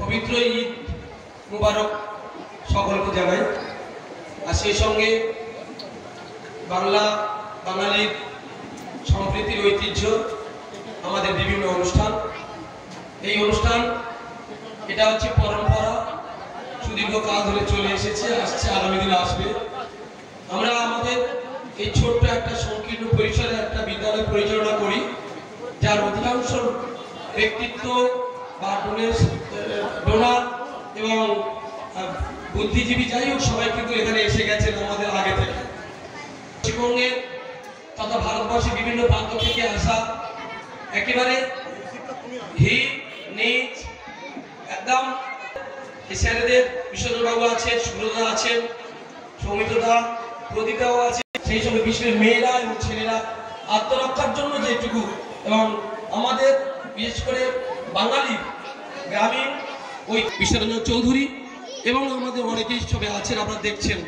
পবিত্র ঈদ মুবারক সকলকে জানাই। আর সেই সঙ্গে বাঙালির সম্প্রীতির ঐতিহ্য আমাদের বিভিন্ন অনুষ্ঠান, এই অনুষ্ঠান এটা হচ্ছে পরম্পরা, সুদীর্ঘকাল ধরে চলে এসেছে, আসছে, আগামী দিনে আসবে। আমরা আমাদের এই ছোট্ট একটা সংকীর্ণ পরিসরে একটা বিদ্যালয় পরিচালনা করি, যার অধিকাংশ ব্যক্তিত্ব বা ডোনার এবং বুদ্ধিজীবী যাই হোক সবাই কিন্তু এখানে এসে গেছেন আমাদের আগে থেকে। পশ্চিমবঙ্গের তথা ভারতবর্ষের বিভিন্ন প্রান্ত থেকে আসা একেবারে হিট নিচ একদম এই স্যারেদের বিশ্বজিৎবাবু আছে, সুব্রতদা আছেন, সৌমিত্রদা, প্রদীপদাও আছে, সেই সঙ্গে বিশ্বের মেয়েরা এবং ছেলেরা আত্মরক্ষার জন্য যেটুকু, এবং আমাদের বিশেষ করে বাঙালি গ্রামীণ ওই বিশ্বরঞ্জন চৌধুরী এবং আমাদের অনেকেই সবাই আছেন, আপনারা দেখছেন,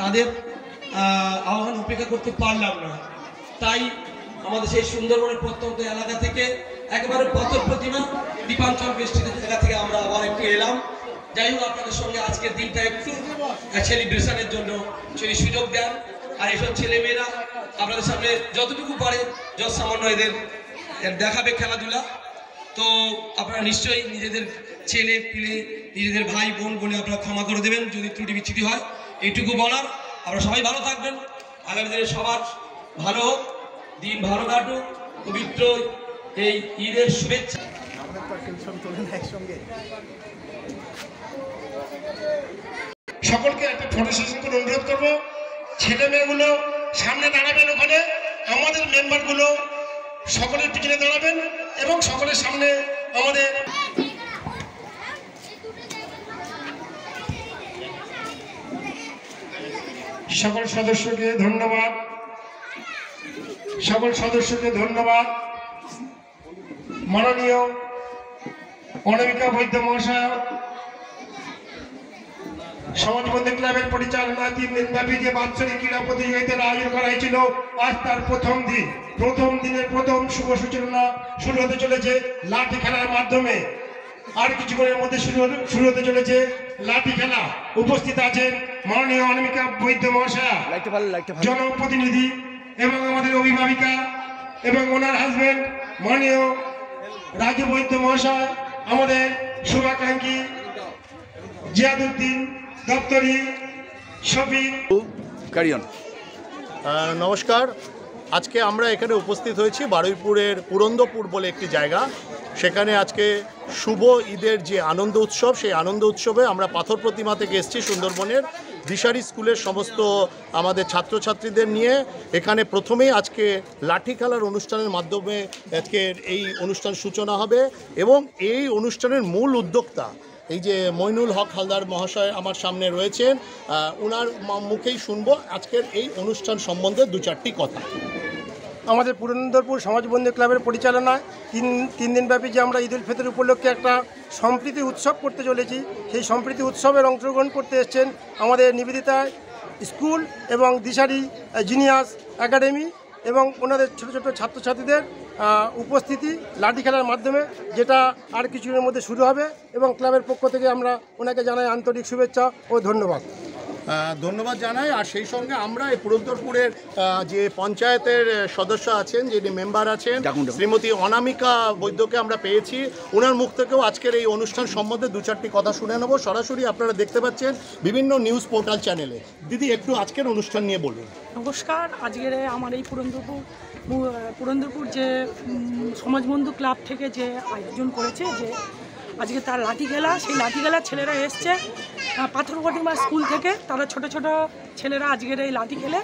তাদের আহ্বান উপেক্ষা করতে পারলাম না। তাই আমাদের সেই সুন্দরবনের প্রত্যন্ত এলাকা থেকে একেবারে পাথর প্রতিমা দীপাঞ্চল বেষ্টিত জায়গা থেকে আমরা আবার একটু এলাম। যাই হোক, আপনাদের সঙ্গে আজকের দিনটা একটু সেলিব্রেশনের জন্য যদি সুযোগ দেন, আর এসব ছেলেমেয়েরা আপনাদের সামনে যতটুকু পারে যত সামান্য এদের দেখাবে খেলাধুলা, তো আপনারা নিশ্চয়ই নিজেদের ছেলে পিলে নিজেদের ভাই বোন বলে আপনারা ক্ষমা করে দেবেন যদি ত্রুটি বিচ্ছুটি হয়। এইটুকু বলার, আপনারা সবাই ভালো থাকবেন, আগামী দিনে সবার ভালো হোক, দিন ভালো কাটুক, পবিত্র এই ঈদের শুভেচ্ছা। সকলকে একটা ফটো সেশন করে অনুরোধ করবো, ছেলে মেয়েগুলো সামনে দাঁড়াবেন, ওখানে আমাদের মেম্বারগুলো সকলের পিছনে দাঁড়াবেন এবং সকলের সামনে আমাদের সকল সদস্যকে ধন্যবাদ, সকল সদস্যকে ধন্যবাদ। মাননীয় অনামিকা বৈদ্য মহাশয় সমাজবন্ধী ক্লাবের পরিচালনায় 3 দিন ব্যাপী যে বাৎসরিক ক্রীড়া প্রতিযোগিতার আয়োজন করা হয়েছিল, আজ তার প্রথম দিনের প্রথম শুভ সূচনা শুরু হতে চলেছে লাঠি খেলার মাধ্যমে। আর কিছুক্ষণের মধ্যে শুরু হতে চলেছে লাঠি খেলা। উপস্থিত আছেন মাননীয় অনামিকা বৈদ্য মহাশয়া, জনপ্রতিনিধি এবং আমাদের অভিভাবিকা এবং ওনার হাজবেন্ড মাননীয় রাজু বৈদ্য মহাশয়, আমাদের শুভাকাঙ্ক্ষী জিয়াদুদ্দিন দপ্তরি, শফিক। নমস্কার, আজকে আমরা এখানে উপস্থিত হয়েছি বারুইপুরের পুরন্দপুর বলে একটি জায়গা। সেখানে আজকে শুভ ঈদের যে আনন্দ উৎসব, সেই আনন্দ উৎসবে আমরা পাথর প্রতিমা থেকে এসেছি সুন্দরবনের দিশারি স্কুলের সমস্ত আমাদের ছাত্রছাত্রীদের নিয়ে। এখানে প্রথমেই আজকে লাঠি খেলার অনুষ্ঠানের মাধ্যমে আজকের এই অনুষ্ঠান সূচনা হবে এবং এই অনুষ্ঠানের মূল উদ্যোক্তা এই যে মইনুল হক হালদার মহাশয় আমার সামনে রয়েছেন, ওনার মুখেই শুনবো আজকের এই অনুষ্ঠান সম্বন্ধে 2-4টি কথা। আমাদের পুরন্দরপুর সমাজবন্ধী ক্লাবের পরিচালনায় তিন দিনব্যাপী যে আমরা ঈদ উল ফিতর উপলক্ষে একটা সম্প্রীতি উৎসব করতে চলেছি, সেই সম্প্রীতি উৎসবের অংশগ্রহণ করতে এসেছেন আমাদের নিবেদিতা স্কুল এবং দিশারি জিনিয়াস একাডেমি এবং ওনাদের ছোট ছোট ছাত্রছাত্রীদের উপস্থিতি লাঠি খেলার মাধ্যমে, যেটা আর কিছুদিনের মধ্যে শুরু হবে এবং ক্লাবের পক্ষ থেকে আমরা ওনাকে জানাই আন্তরিক শুভেচ্ছা ও ধন্যবাদ। ধন্যবাদ জানাই। আর সেই সঙ্গে আমরা এই পুরন্দরপুরের যে পঞ্চায়েতের সদস্য আছেন, যিনি মেম্বার আছেন, শ্রীমতী অনামিকা বৈদ্যকে আমরা পেয়েছি। ওনার মুখ থেকেও আজকের এই অনুষ্ঠান সম্বন্ধে 2-4টি কথা শুনে নেব। সরাসরি আপনারা দেখতে পাচ্ছেন বিভিন্ন নিউজ পোর্টাল চ্যানেলে। দিদি, একটু আজকের অনুষ্ঠান নিয়ে বলুন। নমস্কার, আজকের আমার এই পুরন্দরপুর যে সমাজবন্ধু ক্লাব থেকে যে আয়োজন করেছে, যে আজকে তার লাঠি খেলা, সেই লাঠি খেলার ছেলেরা এসছে পাথর প্রতিমা স্কুল থেকে। তারা ছোট ছোট ছেলেরা আজকের এই লাঠি খেলে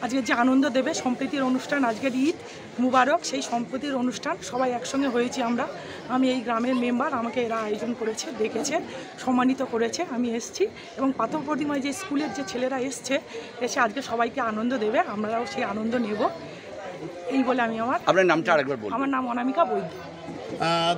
আজকে যে আনন্দ দেবে, সম্প্রীতির অনুষ্ঠান, আজকের ঈদ মুবারক, সেই সম্প্রীতির অনুষ্ঠান সবাই একসঙ্গে হয়েছি আমরা। আমি এই গ্রামের মেম্বার, আমাকে এরা আয়োজন করেছে, ডেকেছে, সম্মানিত করেছে, আমি এসেছি এবং পাথর প্রতিমায় যে স্কুলের যে ছেলেরা এসছে, এসে আজকে সবাইকে আনন্দ দেবে, আমরাও সেই আনন্দ নেব, এই বলে আমি আপনার নামটা আরেকবার বলুন। আমার নাম অনামিকা বৈদ্য।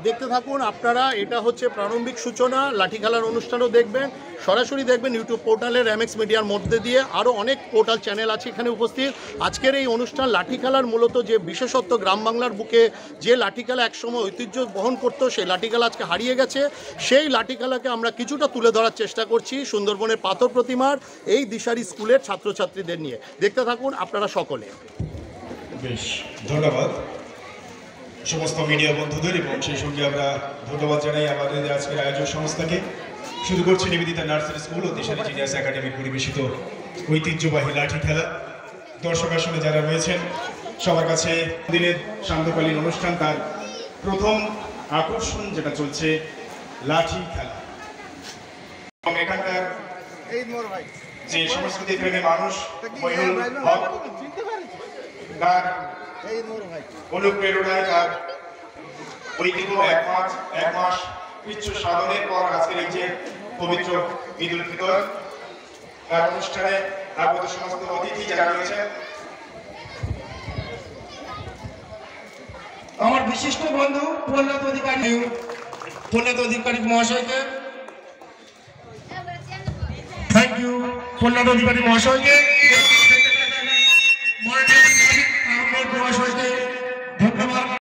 দেখতে থাকুন আপনারা। এটা হচ্ছে প্রারম্ভিক সূচনা। লাঠি খেলার অনুষ্ঠানও দেখবেন, সরাসরি দেখবেন ইউটিউব পোর্টালের এমএক্স মিডিয়ার মধ্যে দিয়ে। আরও অনেক পোর্টাল চ্যানেল আছে এখানে উপস্থিত। আজকের এই অনুষ্ঠান লাঠি খেলার মূলত যে বিশেষত্ব, গ্রাম বাংলার বুকে যে লাঠি খেলা একসময় ঐতিহ্য বহন করতো, সেই লাঠি খেলা আজকে হারিয়ে গেছে। সেই লাঠি খেলাকে আমরা কিছুটা তুলে ধরার চেষ্টা করছি সুন্দরবনের পাথর প্রতিমার এই দিশারি স্কুলের ছাত্রছাত্রীদের নিয়ে। দেখতে থাকুন আপনারা সকলে। বেশ, ধন্যবাদ সমস্ত মিডিয়া বন্ধুদের, এবং সেই সঙ্গে আমরা ধন্যবাদ জানাই আমাদের আজকের আয়োজক সংস্থাকে। শুরু করছি নিবেদিতা নার্সারি স্কুল ও দিশারি জিনিয়াস একাডেমি পরিবেশিত ঐতিহ্যবাহী লাঠি খেলা। দর্শক আসনে যারা রয়েছেন সবার কাছে দিনের সান্ধ্যকালীন অনুষ্ঠান, তার প্রথম আকর্ষণ যেটা চলছে লাঠি খেলা। এবং এখানকার যে সংস্কৃতি প্রেমী মানুষ মইনুল হক, তার অনুপ্রেরণায়, তার ঐতিহ্য এক মাস উচ্চ সাধনের পর আজকের এই যে পবিত্র ঈদ উল ফিতর, তার অনুষ্ঠানে আগত সমস্ত অতিথি যারা রয়েছেন, আমার বিশিষ্ট বন্ধু প্রহ্লাদ অধিকারী মহাশয়কে থ্যাংক ইউ। প্রহ্লাদ অধিকারী মহাশয়কে